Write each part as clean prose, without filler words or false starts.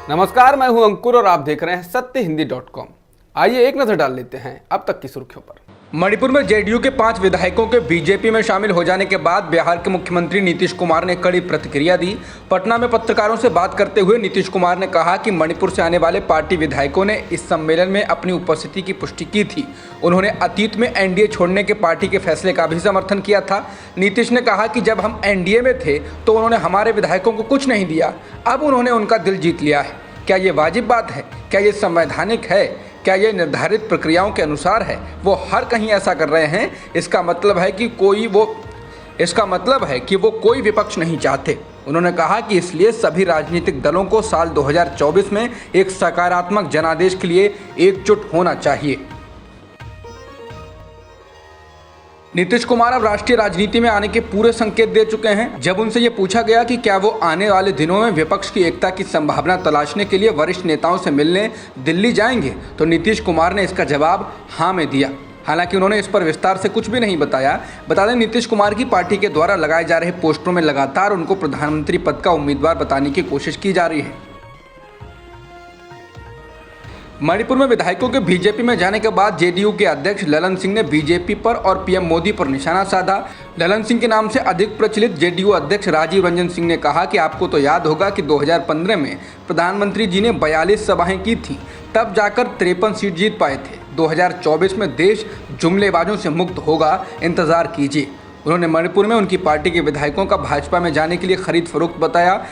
नमस्कार, मैं हूं अंकुर और आप देख रहे हैं सत्यहिंदी.com। आइए एक नजर डाल लेते हैं अब तक की सुर्खियों पर। मणिपुर में जेडीयू के 5 विधायकों के बीजेपी में शामिल हो जाने के बाद बिहार के मुख्यमंत्री नीतीश कुमार ने कड़ी प्रतिक्रिया दी। पटना में पत्रकारों से बात करते हुए नीतीश कुमार ने कहा कि मणिपुर से आने वाले पार्टी विधायकों ने इस सम्मेलन में अपनी उपस्थिति की पुष्टि की थी। उन्होंने अतीत में एनडीए छोड़ने के पार्टी के फैसले का भी समर्थन किया था। नीतीश ने कहा कि जब हम एनडीए में थे तो उन्होंने हमारे विधायकों को कुछ नहीं दिया, अब उन्होंने उनका दिल जीत लिया है। क्या ये वाजिब बात है? क्या ये संवैधानिक है? क्या ये निर्धारित प्रक्रियाओं के अनुसार है? वो हर कहीं ऐसा कर रहे हैं। इसका मतलब है कि वो कोई विपक्ष नहीं चाहते। उन्होंने कहा कि इसलिए सभी राजनीतिक दलों को साल 2024 में एक सकारात्मक जनादेश के लिए एकजुट होना चाहिए। नीतीश कुमार अब राष्ट्रीय राजनीति में आने के पूरे संकेत दे चुके हैं। जब उनसे ये पूछा गया कि क्या वो आने वाले दिनों में विपक्ष की एकता की संभावना तलाशने के लिए वरिष्ठ नेताओं से मिलने दिल्ली जाएंगे, तो नीतीश कुमार ने इसका जवाब हाँ में दिया। हालांकि उन्होंने इस पर विस्तार से कुछ भी नहीं बताया। बता दें, नीतीश कुमार की पार्टी के द्वारा लगाए जा रहे पोस्टरों में लगातार उनको प्रधानमंत्री पद का उम्मीदवार बताने की कोशिश की जा रही है। मणिपुर में विधायकों के बीजेपी में जाने के बाद जेडीयू के अध्यक्ष ललन सिंह ने बीजेपी पर और पीएम मोदी पर निशाना साधा। ललन सिंह के नाम से अधिक प्रचलित जेडीयू अध्यक्ष राजीव रंजन सिंह ने कहा कि आपको तो याद होगा कि 2015 में प्रधानमंत्री जी ने 42 सभाएं की थी, तब जाकर 53 सीट जीत पाए थे। 2024 में देश जुमलेबाजों से मुक्त होगा, इंतजार कीजिए। उन्होंने मणिपुर में उनकी पार्टी के विधायकों का भाजपा में जाने के लिए खरीद फरोख्त बताया।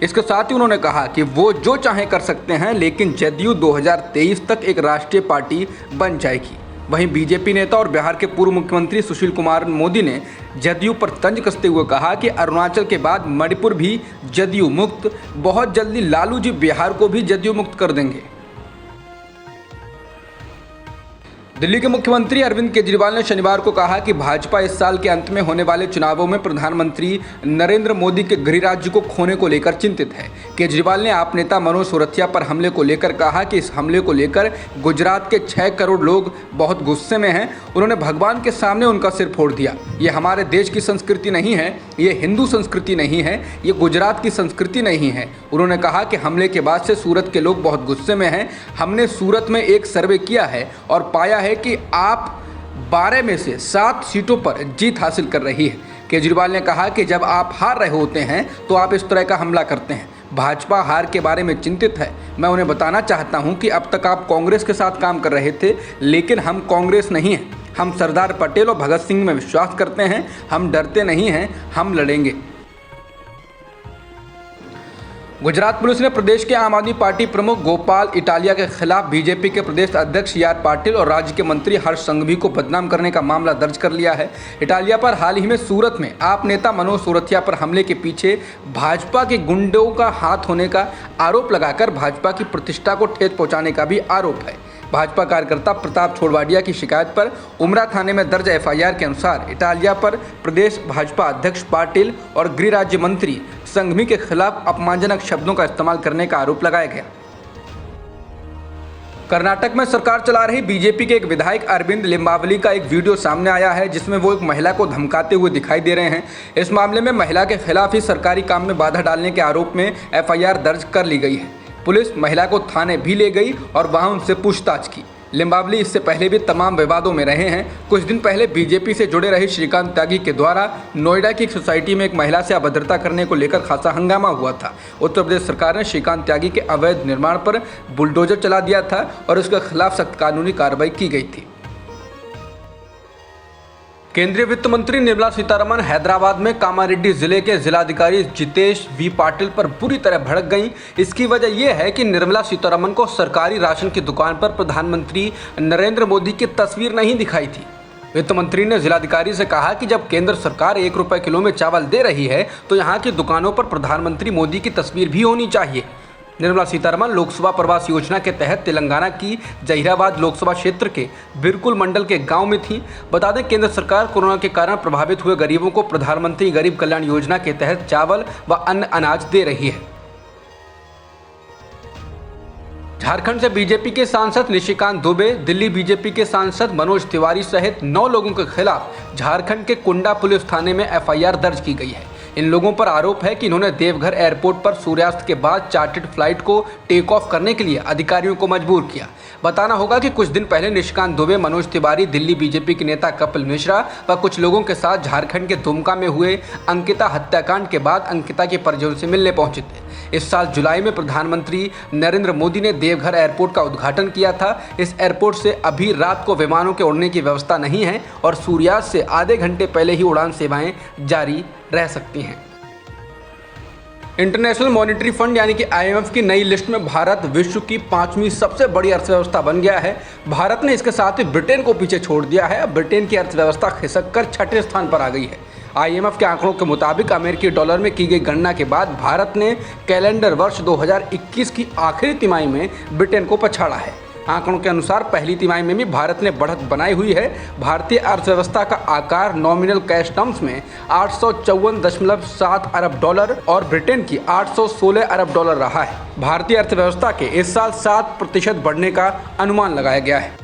इसके साथ ही उन्होंने कहा कि वो जो चाहे कर सकते हैं, लेकिन जदयू 2023 तक एक राष्ट्रीय पार्टी बन जाएगी। वहीं बीजेपी नेता और बिहार के पूर्व मुख्यमंत्री सुशील कुमार मोदी ने जदयू पर तंज कसते हुए कहा कि अरुणाचल के बाद मणिपुर भी जदयू मुक्त, बहुत जल्दी लालू जी बिहार को भी जदयू मुक्त कर देंगे। दिल्ली के मुख्यमंत्री अरविंद केजरीवाल ने शनिवार को कहा कि भाजपा इस साल के अंत में होने वाले चुनावों में प्रधानमंत्री नरेंद्र मोदी के गृह राज्य को खोने को लेकर चिंतित है। केजरीवाल ने आप नेता मनोज सिसोदिया पर हमले को लेकर कहा कि इस हमले को लेकर गुजरात के 6 करोड़ लोग बहुत गुस्से में हैं। उन्होंने भगवान के सामने उनका सिर फोड़ दिया। ये हमारे देश की संस्कृति नहीं है, ये हिंदू संस्कृति नहीं है, ये गुजरात की संस्कृति नहीं है। उन्होंने कहा कि हमले के बाद से सूरत के लोग बहुत गुस्से में हैं। हमने सूरत में एक सर्वे किया है और पाया है कि आप 12 में से 7 सीटों पर जीत हासिल कर रही है। केजरीवाल ने कहा कि जब आप हार रहे होते हैं तो आप इस तरह का हमला करते हैं। भाजपा हार के बारे में चिंतित है। मैं उन्हें बताना चाहता हूं कि अब तक आप कांग्रेस के साथ काम कर रहे थे, लेकिन हम कांग्रेस नहीं हैं। हम सरदार पटेल और भगत सिंह में विश्वास करते हैं। हम डरते नहीं हैं, हम लड़ेंगे। गुजरात पुलिस ने प्रदेश के आम आदमी पार्टी प्रमुख गोपाल इटालिया के खिलाफ बीजेपी के प्रदेश अध्यक्ष सी आर पाटिल और राज्य के मंत्री हर्ष संघवी को बदनाम करने का मामला दर्ज कर लिया है। इटालिया पर हाल ही में सूरत में आप नेता मनोज सिसोदिया पर हमले के पीछे भाजपा के गुंडों का हाथ होने का आरोप लगाकर भाजपा की प्रतिष्ठा को ठेस पहुंचाने का भी आरोप है। भाजपा कार्यकर्ता प्रताप छोड़वाडिया की शिकायत पर उमरा थाने में दर्ज एफआईआर के अनुसार इटालिया पर प्रदेश भाजपा अध्यक्ष पाटिल और गृह राज्य मंत्री संघवी के खिलाफ अपमानजनक शब्दों का इस्तेमाल करने का आरोप लगाया गया। कर्नाटक में सरकार चला रही बीजेपी के एक विधायक अरविंद लिम्बावली का एक वीडियो सामने आया है, जिसमें वो एक महिला को धमकाते हुए दिखाई दे रहे हैं। इस मामले में महिला के खिलाफ ही सरकारी काम में बाधा डालने के आरोप में एफआईआर दर्ज कर ली गई है। पुलिस महिला को थाने भी ले गई और वहां उनसे पूछताछ की। लिम्बावली इससे पहले भी तमाम विवादों में रहे हैं। कुछ दिन पहले बीजेपी से जुड़े रहे श्रीकांत त्यागी के द्वारा नोएडा की एक सोसाइटी में एक महिला से अभद्रता करने को लेकर खासा हंगामा हुआ था। उत्तर प्रदेश सरकार ने श्रीकांत त्यागी के अवैध निर्माण पर बुलडोजर चला दिया था और उसके खिलाफ सख्त कानूनी कार्रवाई की गई थी। केंद्रीय वित्त मंत्री निर्मला सीतारमण हैदराबाद में कामारेड्डी जिले के जिलाधिकारी जितेश वी पाटिल पर बुरी तरह भड़क गईं। इसकी वजह यह है कि निर्मला सीतारमण को सरकारी राशन की दुकान पर प्रधानमंत्री नरेंद्र मोदी की तस्वीर नहीं दिखाई थी। वित्त मंत्री ने जिलाधिकारी से कहा कि जब केंद्र सरकार 1 रुपये किलो में चावल दे रही है तो यहाँ की दुकानों पर प्रधानमंत्री मोदी की तस्वीर भी होनी चाहिए। निर्मला सीतारमण लोकसभा प्रवास योजना के तहत तेलंगाना की जहीराबाद लोकसभा क्षेत्र के बिरकुल मंडल के गांव में थी। बता दें, केंद्र सरकार कोरोना के कारण प्रभावित हुए गरीबों को प्रधानमंत्री गरीब कल्याण योजना के तहत चावल व अन्य अनाज दे रही है। झारखंड से बीजेपी के सांसद निशिकांत दुबे, दिल्ली बीजेपी के सांसद मनोज तिवारी सहित 9 लोगों के खिलाफ झारखंड के कुंडा पुलिस थाने में एफआईआर दर्ज की गई है। इन लोगों पर आरोप है कि इन्होंने देवघर एयरपोर्ट पर सूर्यास्त के बाद चार्टर्ड फ्लाइट को टेक ऑफ करने के लिए अधिकारियों को मजबूर किया। बताना होगा कि कुछ दिन पहले निशिकांत दुबे, मनोज तिवारी, दिल्ली बीजेपी के नेता कपिल मिश्रा व कुछ लोगों के साथ झारखंड के दुमका में हुए अंकिता हत्याकांड के बाद अंकिता के परिजनों से मिलने पहुंचे थे। इस साल जुलाई में प्रधानमंत्री नरेंद्र मोदी ने देवघर एयरपोर्ट का उद्घाटन किया था। इस एयरपोर्ट से अभी रात को विमानों के उड़ने की व्यवस्था नहीं है और सूर्यास्त से आधे घंटे पहले ही उड़ान सेवाएं जारी रह सकती हैं। इंटरनेशनल मॉनेटरी फंड यानी कि IMF की नई लिस्ट में भारत विश्व की 5वीं सबसे बड़ी अर्थव्यवस्था बन गया है। भारत ने इसके साथ ही ब्रिटेन को पीछे छोड़ दिया है। अब ब्रिटेन की अर्थव्यवस्था खिसक कर 6ठे स्थान पर आ गई है। IMF के आंकड़ों के मुताबिक अमेरिकी डॉलर में की गई गणना के बाद भारत ने कैलेंडर वर्ष 2021 की आखिरी तिमाही में ब्रिटेन को पछाड़ा है। आंकड़ों के अनुसार पहली तिमाही में भी भारत ने बढ़त बनाई हुई है। भारतीय अर्थव्यवस्था का आकार नॉमिनल कैश टर्म्स में 854.7 अरब डॉलर और ब्रिटेन की 816 अरब डॉलर रहा है। भारतीय अर्थव्यवस्था के इस साल 7% बढ़ने का अनुमान लगाया गया है।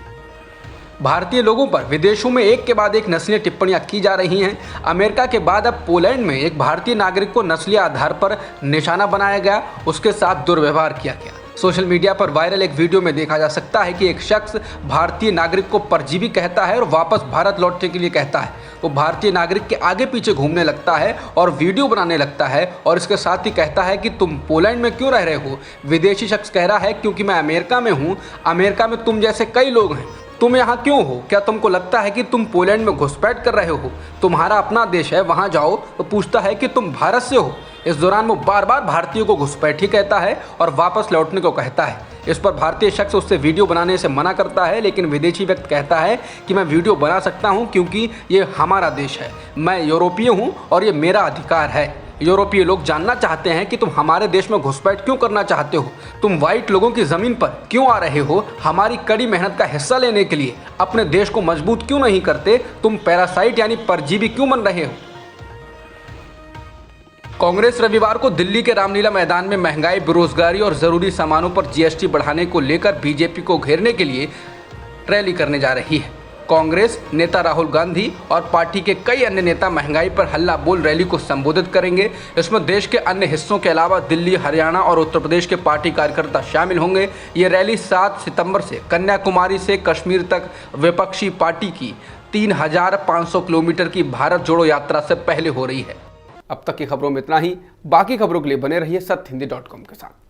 भारतीय लोगों पर विदेशों में एक के बाद एक नस्लीय टिप्पणियां की जा रही हैं। अमेरिका के बाद अब पोलैंड में एक भारतीय नागरिक को नस्लीय आधार पर निशाना बनाया गया, उसके साथ दुर्व्यवहार किया गया। सोशल मीडिया पर वायरल एक वीडियो में देखा जा सकता है कि एक शख्स भारतीय नागरिक को परजीवी कहता है और वापस भारत लौटने के लिए कहता है। वो भारतीय नागरिक के आगे पीछे घूमने लगता है और वीडियो बनाने लगता है और इसके साथ ही कहता है कि तुम पोलैंड में क्यों रह रहे हो। विदेशी शख्स कह रहा है क्योंकि मैं अमेरिका में हूँ, अमेरिका में तुम जैसे कई लोग हैं, तुम यहाँ क्यों हो? क्या तुमको लगता है कि तुम पोलैंड में घुसपैठ कर रहे हो? तुम्हारा अपना देश है, वहाँ जाओ। तो पूछता है कि तुम भारत से हो। इस दौरान वो बार बार भारतीयों को घुसपैठी कहता है और वापस लौटने को कहता है। इस पर भारतीय शख्स उससे वीडियो बनाने से मना करता है, लेकिन विदेशी व्यक्ति कहता है कि मैं वीडियो बना सकता हूँ क्योंकि ये हमारा देश है, मैं यूरोपीय हूँ और ये मेरा अधिकार है। यूरोपीय लोग जानना चाहते हैं कि तुम हमारे देश में घुसपैठ क्यों करना चाहते हो, तुम वाइट लोगों की ज़मीन पर क्यों आ रहे हो, हमारी कड़ी मेहनत का हिस्सा लेने के लिए अपने देश को मजबूत क्यों नहीं करते, तुम पैरासाइट यानी परजीवी क्यों बन रहे हो। कांग्रेस रविवार को दिल्ली के रामलीला मैदान में महंगाई, बेरोजगारी और ज़रूरी सामानों पर GST बढ़ाने को लेकर बीजेपी को घेरने के लिए रैली करने जा रही है। कांग्रेस नेता राहुल गांधी और पार्टी के कई अन्य नेता महंगाई पर हल्ला बोल रैली को संबोधित करेंगे। इसमें देश के अन्य हिस्सों के अलावा दिल्ली, हरियाणा और उत्तर प्रदेश के पार्टी कार्यकर्ता शामिल होंगे। ये रैली 7 सितंबर से कन्याकुमारी से कश्मीर तक विपक्षी पार्टी की 3500 किलोमीटर की भारत जोड़ो यात्रा से पहले हो रही है। अब तक की खबरों में इतना ही। बाकी खबरों के लिए बने रहिए सत्यहिंदी.com के साथ।